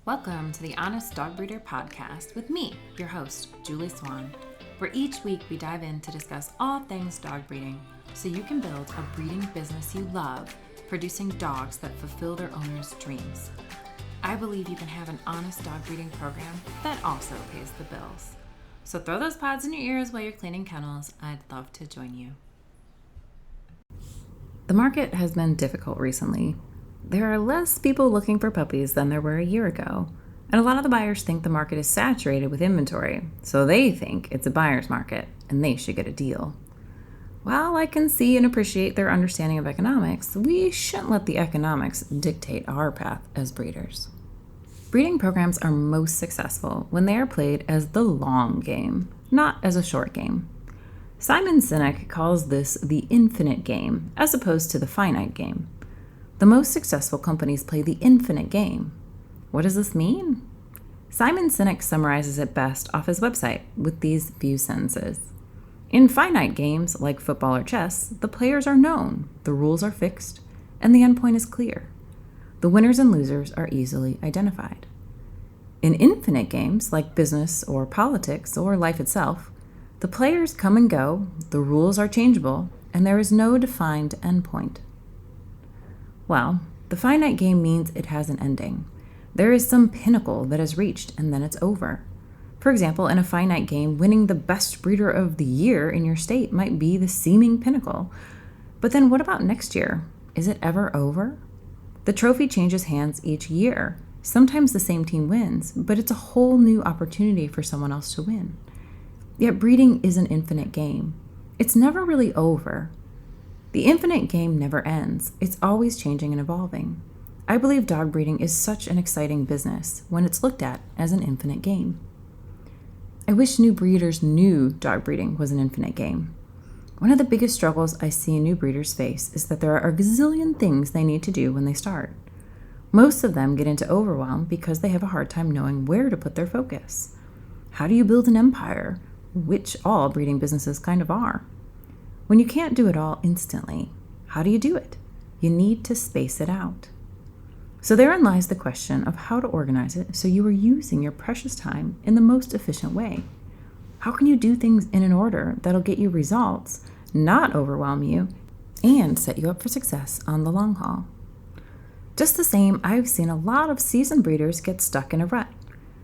Welcome to the Honest Dog Breeder Podcast with me, your host, Julie Swan, where each week we dive in to discuss all things dog breeding so you can build a breeding business you love, producing dogs that fulfill their owners' dreams. I believe you can have an honest dog breeding program that also pays the bills. So throw those pods in your ears while you're cleaning kennels. I'd love to join you. The market has been difficult recently. There are less people looking for puppies than there were a year ago, and a lot of the buyers think the market is saturated with inventory, so they think it's a buyer's market and they should get a deal. While I can see and appreciate their understanding of economics, we shouldn't let the economics dictate our path as breeders. Breeding programs are most successful when they are played as the long game, not as a short game. Simon Sinek calls this the infinite game, as opposed to the finite game. The most successful companies play the infinite game. What does this mean? Simon Sinek summarizes it best off his website with these few sentences. In finite games, like football or chess, the players are known, the rules are fixed, and the endpoint is clear. The winners and losers are easily identified. In infinite games, like business or politics or life itself, the players come and go, the rules are changeable, and there is no defined endpoint. Well, the finite game means it has an ending. There is some pinnacle that is reached, and then it's over. For example, in a finite game, winning the best breeder of the year in your state might be the seeming pinnacle. But then what about next year? Is it ever over? The trophy changes hands each year. Sometimes the same team wins, but it's a whole new opportunity for someone else to win. Yet breeding is an infinite game. It's never really over. The infinite game never ends. It's always changing and evolving. I believe dog breeding is such an exciting business when it's looked at as an infinite game. I wish new breeders knew dog breeding was an infinite game. One of the biggest struggles I see new breeders face is that there are a gazillion things they need to do when they start. Most of them get into overwhelm because they have a hard time knowing where to put their focus. How do you build an empire? Which all breeding businesses kind of are. When you can't do it all instantly, how do you do it? You need to space it out. So therein lies the question of how to organize it so you are using your precious time in the most efficient way. How can you do things in an order that'll get you results, not overwhelm you, and set you up for success on the long haul? Just the same, I've seen a lot of seasoned breeders get stuck in a rut.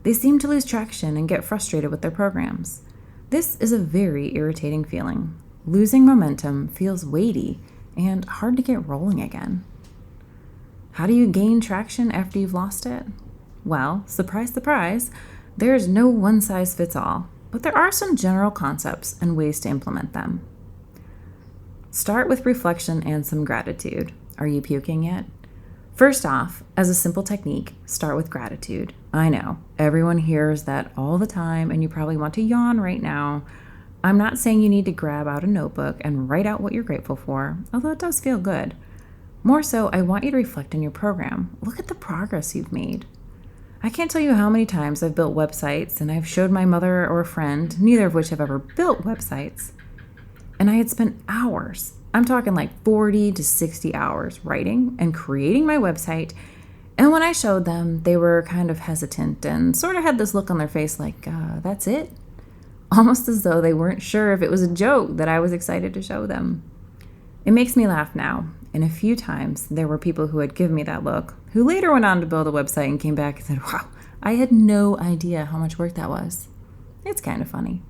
They seem to lose traction and get frustrated with their programs. This is a very irritating feeling. Losing momentum feels weighty and hard to get rolling again. How do you gain traction after you've lost it? Well, surprise, surprise, there's no one-size-fits-all, but there are some general concepts and ways to implement them. Start with reflection and some gratitude. Are you puking yet? First off, as a simple technique, start with gratitude. I know, everyone hears that all the time, and you probably want to yawn right now. I'm not saying you need to grab out a notebook and write out what you're grateful for, although it does feel good. More so, I want you to reflect on your program. Look at the progress you've made. I can't tell you how many times I've built websites and I've showed my mother or a friend, neither of which have ever built websites, and I had spent hours, I'm talking like 40 to 60 hours writing and creating my website, and when I showed them, they were kind of hesitant and sort of had this look on their face like, that's it? Almost as though they weren't sure if it was a joke that I was excited to show them. It makes me laugh now, and a few times there were people who had given me that look, who later went on to build a website and came back and said, wow, I had no idea how much work that was. It's kind of funny.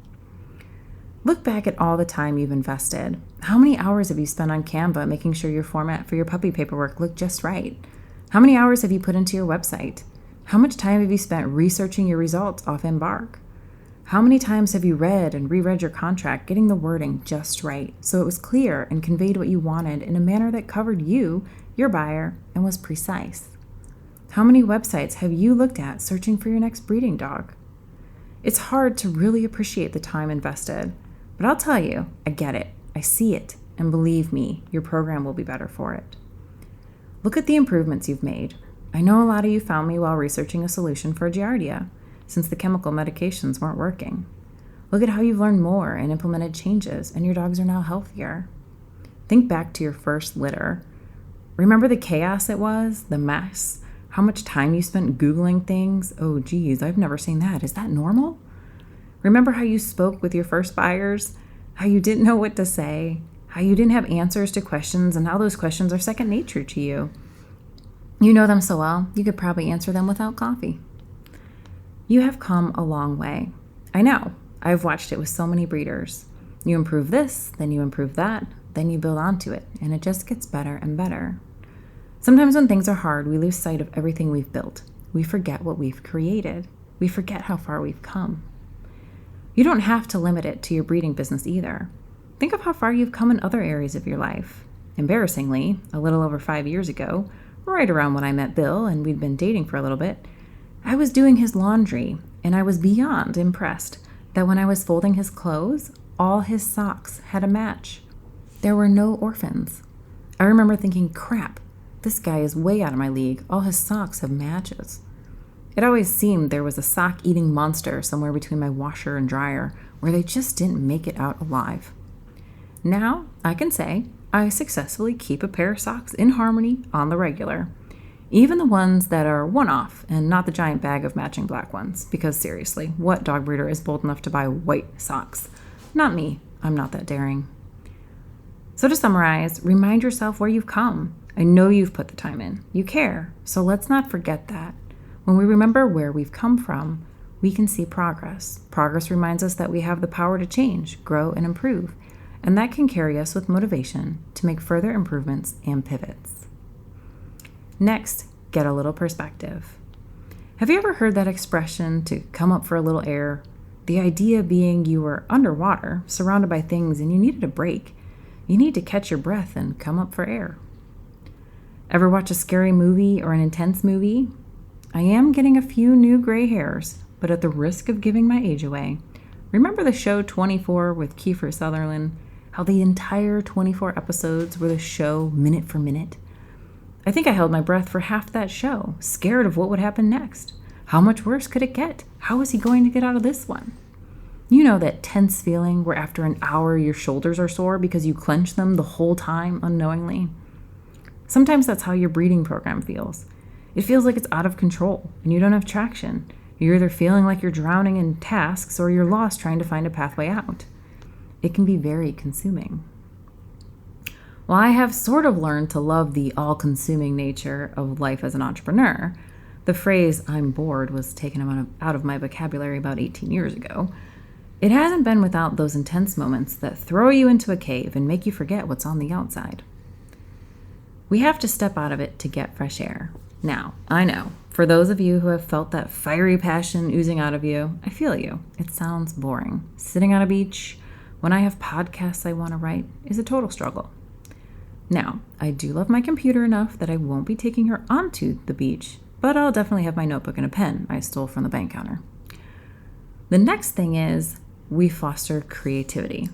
Look back at all the time you've invested. How many hours have you spent on Canva making sure your format for your puppy paperwork looked just right? How many hours have you put into your website? How much time have you spent researching your results off Embark? How many times have you read and reread your contract, getting the wording just right so it was clear and conveyed what you wanted in a manner that covered you, your buyer, and was precise? How many websites have you looked at searching for your next breeding dog? It's hard to really appreciate the time invested, but I'll tell you, I get it, I see it, and believe me, your program will be better for it. Look at the improvements you've made. I know a lot of you found me while researching a solution for Giardia, since the chemical medications weren't working. Look at how you've learned more and implemented changes, and your dogs are now healthier. Think back to your first litter. Remember the chaos it was, the mess, How much time you spent Googling things? Oh, geez, I've never seen that. Is that normal? Remember how you spoke with your first buyers? How you didn't know what to say? How you didn't have answers to questions and how those questions are second nature to you? You know them so well, you could probably answer them without coffee. You have come a long way. I know. I've watched it with so many breeders. You improve this, then you improve that, then you build onto it, and it just gets better and better. Sometimes when things are hard, we lose sight of everything we've built. We forget what we've created. We forget how far we've come. You don't have to limit it to your breeding business either. Think of how far you've come in other areas of your life. Embarrassingly, a little over 5 years ago, right around when I met Bill and we'd been dating for a little bit, I was doing his laundry, and I was beyond impressed that when I was folding his clothes, all his socks had a match. There were no orphans. I remember thinking, crap, this guy is way out of my league. All his socks have matches. It always seemed there was a sock-eating monster somewhere between my washer and dryer where they just didn't make it out alive. Now, I can say I successfully keep a pair of socks in harmony on the regular. Even the ones that are one-off and not the giant bag of matching black ones. Because seriously, what dog breeder is bold enough to buy white socks? Not me. I'm not that daring. So to summarize, remind yourself where you've come. I know you've put the time in. You care. So let's not forget that. When we remember where we've come from, we can see progress. Progress reminds us that we have the power to change, grow, and improve. And that can carry us with motivation to make further improvements and pivots. Next, get a little perspective. Have you ever heard that expression, to come up for a little air? The idea being you were underwater, surrounded by things, and you needed a break. You need to catch your breath and come up for air. Ever watch a scary movie or an intense movie? I am getting a few new gray hairs, but at the risk of giving my age away, remember the show 24 with Kiefer Sutherland? How the entire 24 episodes were the show minute for minute? I think I held my breath for half that show, scared of what would happen next. How much worse could it get? How is he going to get out of this one? You know that tense feeling where after an hour your shoulders are sore because you clench them the whole time unknowingly? Sometimes that's how your breeding program feels. It feels like it's out of control and you don't have traction. You're either feeling like you're drowning in tasks or you're lost trying to find a pathway out. It can be very consuming. While I have sort of learned to love the all-consuming nature of life as an entrepreneur, the phrase "I'm bored" was taken out of my vocabulary about 18 years ago. It hasn't been without those intense moments that throw you into a cave and make you forget what's on the outside. We have to step out of it to get fresh air. Now, I know, for those of you who have felt that fiery passion oozing out of you, I feel you. It sounds boring. Sitting on a beach, when I have podcasts I want to write, is a total struggle. Now, I do love my computer enough that I won't be taking her onto the beach, but I'll definitely have my notebook and a pen I stole from the bank counter. The next thing is we foster creativity.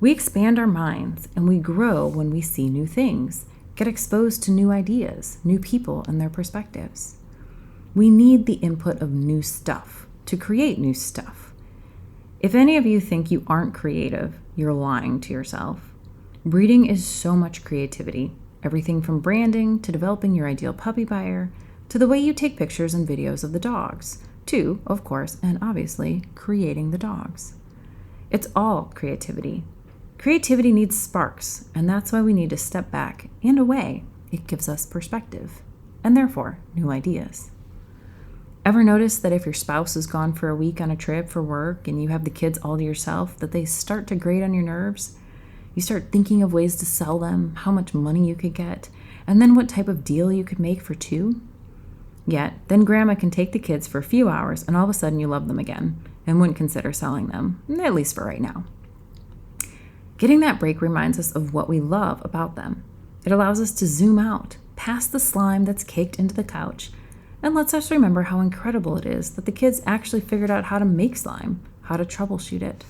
We expand our minds and we grow when we see new things, get exposed to new ideas, new people and their perspectives. We need the input of new stuff to create new stuff. If any of you think you aren't creative, you're lying to yourself. Breeding is so much creativity, everything from branding to developing your ideal puppy buyer, to the way you take pictures and videos of the dogs, to, of course, and obviously, creating the dogs. It's all creativity. Creativity needs sparks, and that's why we need to step back and away. It gives us perspective, and therefore, new ideas. Ever notice that if your spouse is gone for a week on a trip for work and you have the kids all to yourself, that they start to grate on your nerves? You start thinking of ways to sell them, how much money you could get, and then what type of deal you could make for two. Yet, then grandma can take the kids for a few hours and all of a sudden you love them again and wouldn't consider selling them, at least for right now. Getting that break reminds us of what we love about them. It allows us to zoom out, past the slime that's caked into the couch, and lets us remember how incredible it is that the kids actually figured out how to make slime, how to troubleshoot it.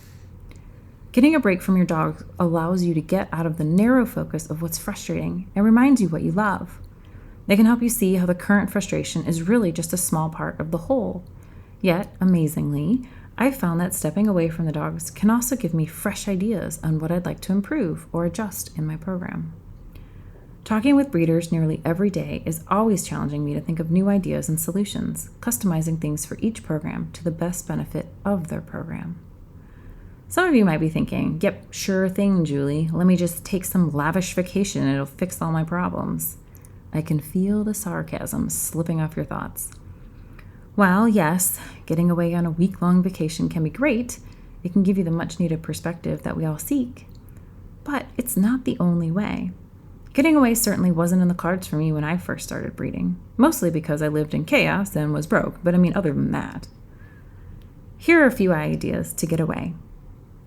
Getting a break from your dog allows you to get out of the narrow focus of what's frustrating and reminds you what you love. They can help you see how the current frustration is really just a small part of the whole. Yet, amazingly, I've found that stepping away from the dogs can also give me fresh ideas on what I'd like to improve or adjust in my program. Talking with breeders nearly every day is always challenging me to think of new ideas and solutions, customizing things for each program to the best benefit of their program. Some of you might be thinking, yep, sure thing, Julie. Let me just take some lavish vacation and it'll fix all my problems. I can feel the sarcasm slipping off your thoughts. Well, yes, getting away on a week-long vacation can be great. It can give you the much-needed perspective that we all seek. But it's not the only way. Getting away certainly wasn't in the cards for me when I first started breeding, mostly because I lived in chaos and was broke, but other than that. Here are a few ideas to get away.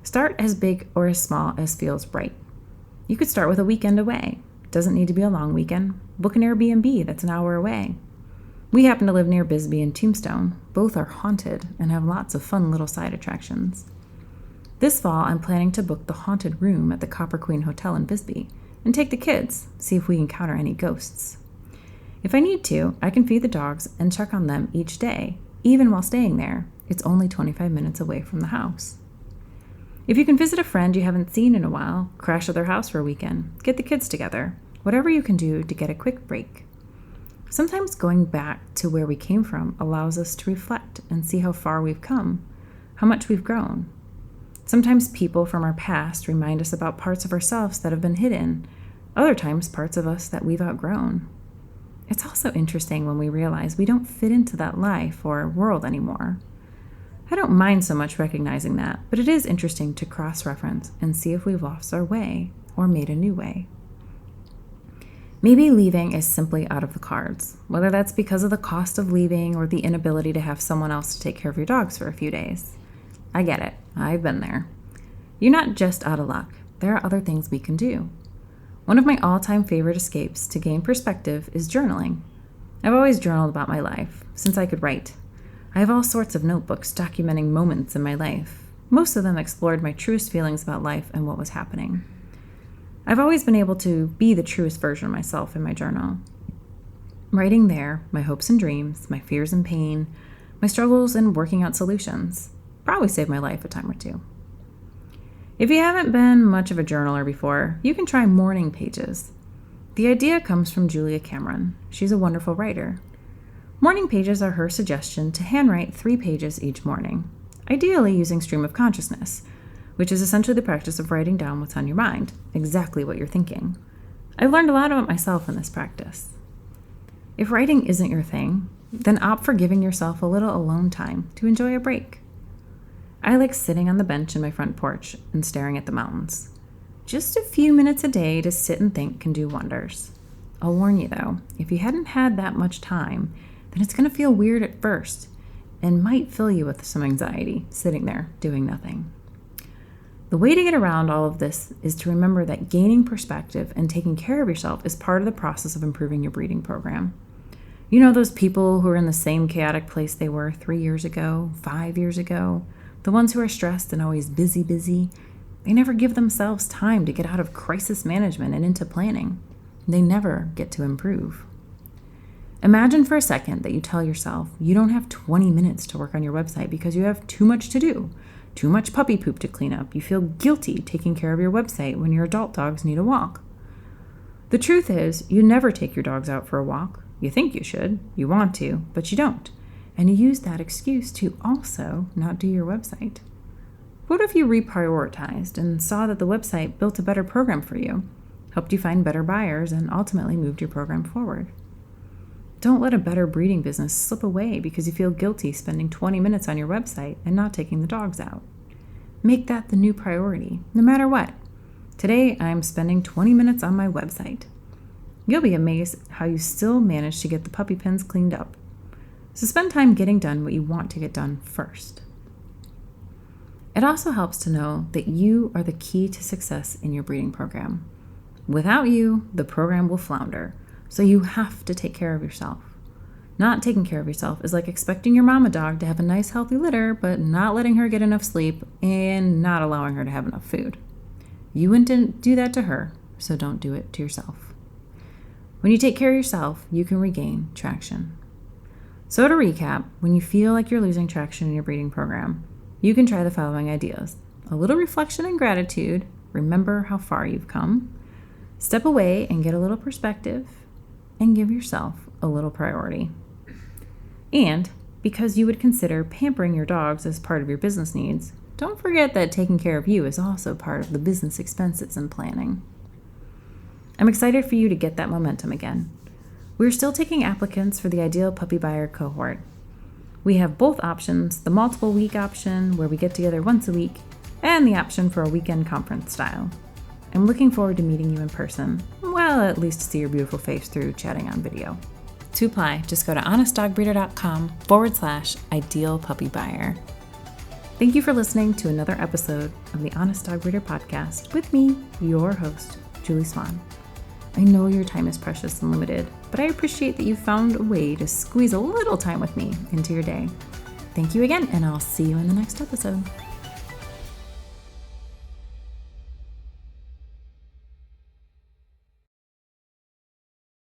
Start as big or as small as feels right. You could start with a weekend away. It doesn't need to be a long weekend. Book an Airbnb that's an hour away. We happen to live near Bisbee and Tombstone. Both are haunted and have lots of fun little side attractions. This fall, I'm planning to book the haunted room at the Copper Queen Hotel in Bisbee and take the kids, see if we encounter any ghosts. If I need to, I can feed the dogs and check on them each day, even while staying there. It's only 25 minutes away from the house. If you can visit a friend you haven't seen in a while, crash at their house for a weekend, get the kids together, whatever you can do to get a quick break. Sometimes going back to where we came from allows us to reflect and see how far we've come, how much we've grown. Sometimes people from our past remind us about parts of ourselves that have been hidden, other times parts of us that we've outgrown. It's also interesting when we realize we don't fit into that life or world anymore. I don't mind so much recognizing that, but it is interesting to cross-reference and see if we've lost our way or made a new way. Maybe leaving is simply out of the cards, whether that's because of the cost of leaving or the inability to have someone else to take care of your dogs for a few days. I get it. I've been there. You're not just out of luck. There are other things we can do. One of my all-time favorite escapes to gain perspective is journaling. I've always journaled about my life, since I could write. I have all sorts of notebooks documenting moments in my life. Most of them explored my truest feelings about life and what was happening. I've always been able to be the truest version of myself in my journal. Writing there, my hopes and dreams, my fears and pain, my struggles and working out solutions. Probably saved my life a time or two. If you haven't been much of a journaler before, you can try morning pages. The idea comes from Julia Cameron. She's a wonderful writer. Morning pages are her suggestion to handwrite 3 pages each morning, ideally using stream of consciousness, which is essentially the practice of writing down what's on your mind, exactly what you're thinking. I've learned a lot about myself in this practice. If writing isn't your thing, then opt for giving yourself a little alone time to enjoy a break. I like sitting on the bench in my front porch and staring at the mountains. Just a few minutes a day to sit and think can do wonders. I'll warn you though, if you hadn't had that much time, then it's going to feel weird at first and might fill you with some anxiety sitting there doing nothing. The way to get around all of this is to remember that gaining perspective and taking care of yourself is part of the process of improving your breeding program. You know those people who are in the same chaotic place they were 3 years ago, 5 years ago? The ones who are stressed and always busy. They never give themselves time to get out of crisis management and into planning. They never get to improve. Imagine for a second that you tell yourself you don't have 20 minutes to work on your website because you have too much to do, too much puppy poop to clean up. You feel guilty taking care of your website when your adult dogs need a walk. The truth is, you never take your dogs out for a walk. You think you should, you want to, but you don't. And you use that excuse to also not do your website. What if you reprioritized and saw that the website built a better program for you, helped you find better buyers, and ultimately moved your program forward? Don't let a better breeding business slip away because you feel guilty spending 20 minutes on your website and not taking the dogs out. Make that the new priority, no matter what. Today, I'm spending 20 minutes on my website. You'll be amazed how you still manage to get the puppy pens cleaned up. So spend time getting done what you want to get done first. It also helps to know that you are the key to success in your breeding program. Without you, the program will flounder, so you have to take care of yourself. Not taking care of yourself is like expecting your mama dog to have a nice healthy litter, but not letting her get enough sleep and not allowing her to have enough food. You wouldn't do that to her, so don't do it to yourself. When you take care of yourself, you can regain traction. So to recap, when you feel like you're losing traction in your breeding program, you can try the following ideas. A little reflection and gratitude. Remember how far you've come. Step away and get a little perspective and give yourself a little priority. And because you would consider pampering your dogs as part of your business needs, don't forget that taking care of you is also part of the business expenses and planning. I'm excited for you to get that momentum again. We're still taking applicants for the Ideal Puppy Buyer cohort. We have both options, the multiple week option where we get together once a week, and the option for a weekend conference style. I'm looking forward to meeting you in person, well, at least to see your beautiful face through chatting on video. To apply, just go to honestdogbreeder.com/ideal puppy buyer. Thank you for listening to another episode of the Honest Dog Breeder podcast with me, your host, Julie Swan. I know your time is precious and limited, but I appreciate that you found a way to squeeze a little time with me into your day. Thank you again, and I'll see you in the next episode.